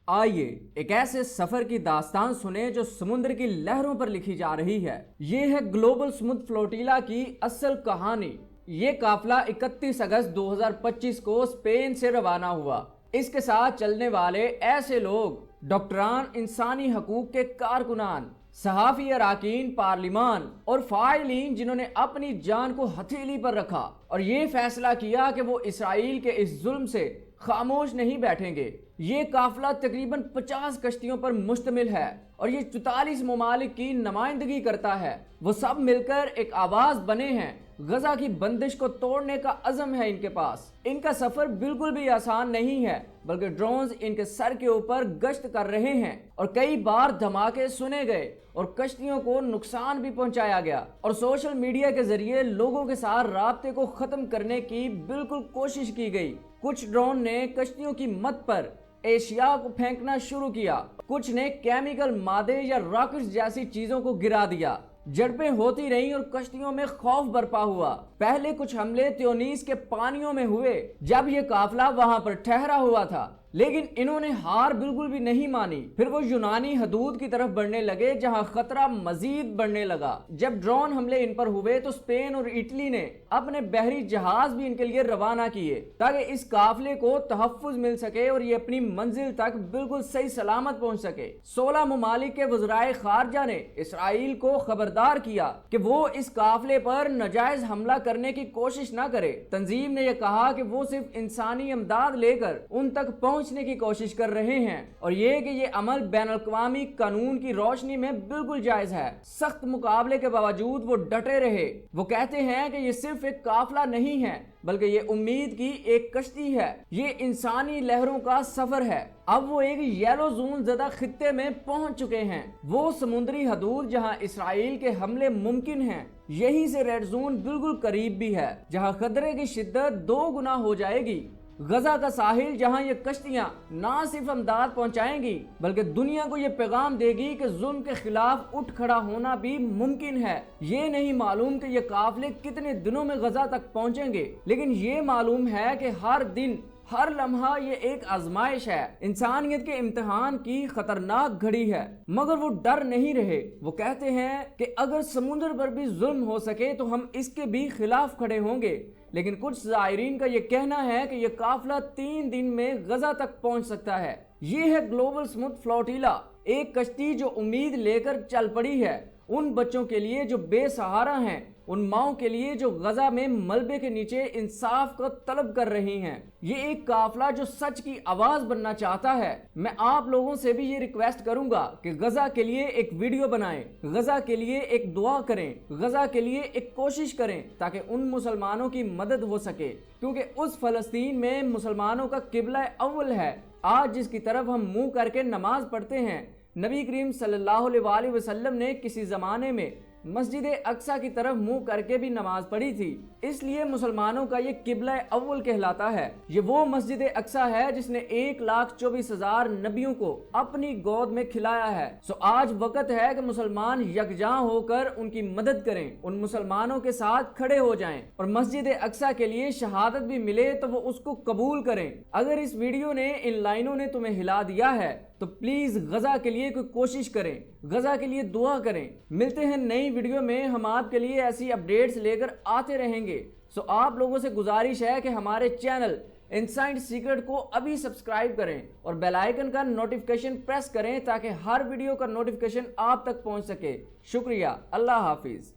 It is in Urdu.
آئیے ایک ایسے سفر کی داستان سنیں جو سمندر کی لہروں پر لکھی جا رہی ہے۔ یہ ہے گلوبل سمود فلوٹیلا کی اصل کہانی۔ یہ قافلہ 31 اگست 2025 کو اسپین سے روانہ ہوا۔ اس کے ساتھ چلنے والے ایسے لوگ ڈاکٹران، انسانی حقوق کے کارکنان، صحافی، اراکین پارلیمان اور فاعلین جنہوں نے اپنی جان کو ہتھیلی پر رکھا اور یہ فیصلہ کیا کہ وہ اسرائیل کے اس ظلم سے خاموش نہیں بیٹھیں گے۔ یہ قافلہ تقریباً 50 کشتیوں پر مشتمل ہے اور یہ 44 ممالک کی نمائندگی کرتا ہے۔ وہ سب مل کر ایک آواز بنے ہیں۔ غزہ کی بندش کو توڑنے کا عزم ہے ان کے پاس۔ ان کا سفر بالکل بھی آسان نہیں ہے، بلکہ ڈرونز ان کے سر کے اوپر گشت کر رہے ہیں اور کئی بار دھماکے سنے گئے اور کشتیوں کو نقصان بھی پہنچایا گیا اور سوشل میڈیا کے ذریعے لوگوں کے ساتھ رابطے کو ختم کرنے کی بالکل کوشش کی گئی۔ کچھ ڈرون نے کشتیوں کی مت پر اشیاء کو پھینکنا شروع کیا، کچھ نے کیمیکل مادے یا راکٹس جیسی چیزوں کو گرا دیا۔ جھڑپیں ہوتی رہیں اور کشتیوں میں خوف برپا ہوا۔ پہلے کچھ حملے تیونس کے پانیوں میں ہوئے جب یہ قافلہ وہاں پر ٹھہرا ہوا تھا، لیکن انہوں نے ہار بالکل بھی نہیں مانی۔ پھر وہ یونانی حدود کی طرف بڑھنے لگے جہاں خطرہ مزید بڑھنے لگا۔ جب ڈرون حملے ان پر ہوئے تو اسپین اور اٹلی نے اپنے بحری جہاز بھی ان کے لیے روانہ کیے تاکہ اس قافلے کو تحفظ مل سکے اور یہ اپنی منزل تک بالکل صحیح سلامت پہنچ سکے۔ 16 ممالک کے وزرائے خارجہ نے اسرائیل کو خبردار کیا کہ وہ اس قافلے پر ناجائز حملہ کرنے کی کوشش نہ کرے۔ تنظیم نے یہ کہا کہ وہ صرف انسانی امداد لے کر ان تک پہنچنے کی کوشش کر رہے ہیں اور یہ کہ یہ عمل بین الاقوامی قانون کی روشنی میں بالکل جائز ہے۔ سخت مقابلے کے باوجود وہ ڈٹے رہے۔ وہ کہتے ہیں کہ یہ صرف ایک قافلہ نہیں ہے بلکہ یہ امید کی ایک کشتی ہے، یہ انسانی لہروں کا سفر ہے۔ اب وہ ایک یلو زون زدہ خطے میں پہنچ چکے ہیں، وہ سمندری حدود جہاں اسرائیل کے حملے ممکن ہیں۔ یہیں سے ریڈ زون بالکل قریب بھی ہے جہاں خطرے کی شدت 2 گنا ہو جائے گی۔ غزہ کا ساحل جہاں یہ کشتیاں نہ صرف امداد پہنچائیں گی بلکہ دنیا کو یہ پیغام دے گی کہ ظلم کے خلاف اٹھ کھڑا ہونا بھی ممکن ہے۔ یہ نہیں معلوم کہ یہ قافلے کتنے دنوں میں غزہ تک پہنچیں گے، لیکن یہ معلوم ہے کہ ہر دن، ہر لمحہ یہ ایک آزمائش ہے، انسانیت کے امتحان کی خطرناک گھڑی ہے۔ مگر وہ ڈر نہیں رہے۔ وہ کہتے ہیں کہ اگر سمندر پر بھی ظلم ہو سکے تو ہم اس کے بھی خلاف کھڑے ہوں گے۔ لیکن کچھ زائرین کا یہ کہنا ہے کہ یہ قافلہ 3 دن میں غزہ تک پہنچ سکتا ہے۔ یہ ہے گلوبل سمود فلوٹیلا، ایک کشتی جو امید لے کر چل پڑی ہے، ان بچوں کے لیے جو بے سہارا ہیں، ان ماؤں کے لیے جو غزہ میں ملبے کے نیچے انصاف کو طلب کر رہی ہیں۔ یہ ایک قافلہ جو سچ کی آواز بننا چاہتا ہے۔ میں آپ لوگوں سے بھی یہ ریکویسٹ کروں گا کہ غزہ کے لیے ایک ویڈیو بنائیں، غزہ کے لیے ایک دعا کریں، غزہ کے لیے ایک کوشش کریں تاکہ ان مسلمانوں کی مدد ہو سکے، کیونکہ اس فلسطین میں مسلمانوں کا قبلہ اول ہے۔ آج جس کی طرف ہم منہ کر کے نماز پڑھتے ہیں، نبی کریم صلی اللہ علیہ وآلہ وسلم نے کسی زمانے میں مسجد اقصی کی طرف منہ کر کے بھی نماز پڑھی تھی، اس لیے مسلمانوں کا یہ قبلہ اول کہلاتا ہے۔ یہ وہ مسجد اقصی ہے جس نے 1,24,000 نبیوں کو اپنی گود میں کھلایا ہے۔ آج وقت ہے کہ مسلمان یکجاں ہو کر ان کی مدد کریں، ان مسلمانوں کے ساتھ کھڑے ہو جائیں اور مسجد اقصی کے لیے شہادت بھی ملے تو وہ اس کو قبول کریں۔ اگر اس ویڈیو نے، ان لائنوں نے تمہیں ہلا دیا ہے تو پلیز غزہ کے لیے کوئی کوشش کریں، غزہ کے لیے دعا کریں۔ ملتے ہیں نئی ویڈیو میں، ہم آپ کے لیے ایسی اپڈیٹس لے کر آتے رہیں گے۔ آپ لوگوں سے گزارش ہے کہ ہمارے چینل انسائیڈ سیکرٹ کو ابھی سبسکرائب کریں اور بیل آئیکن کا نوٹیفیکیشن پریس کریں تاکہ ہر ویڈیو کا نوٹیفیکیشن آپ تک پہنچ سکے۔ شکریہ، اللہ حافظ۔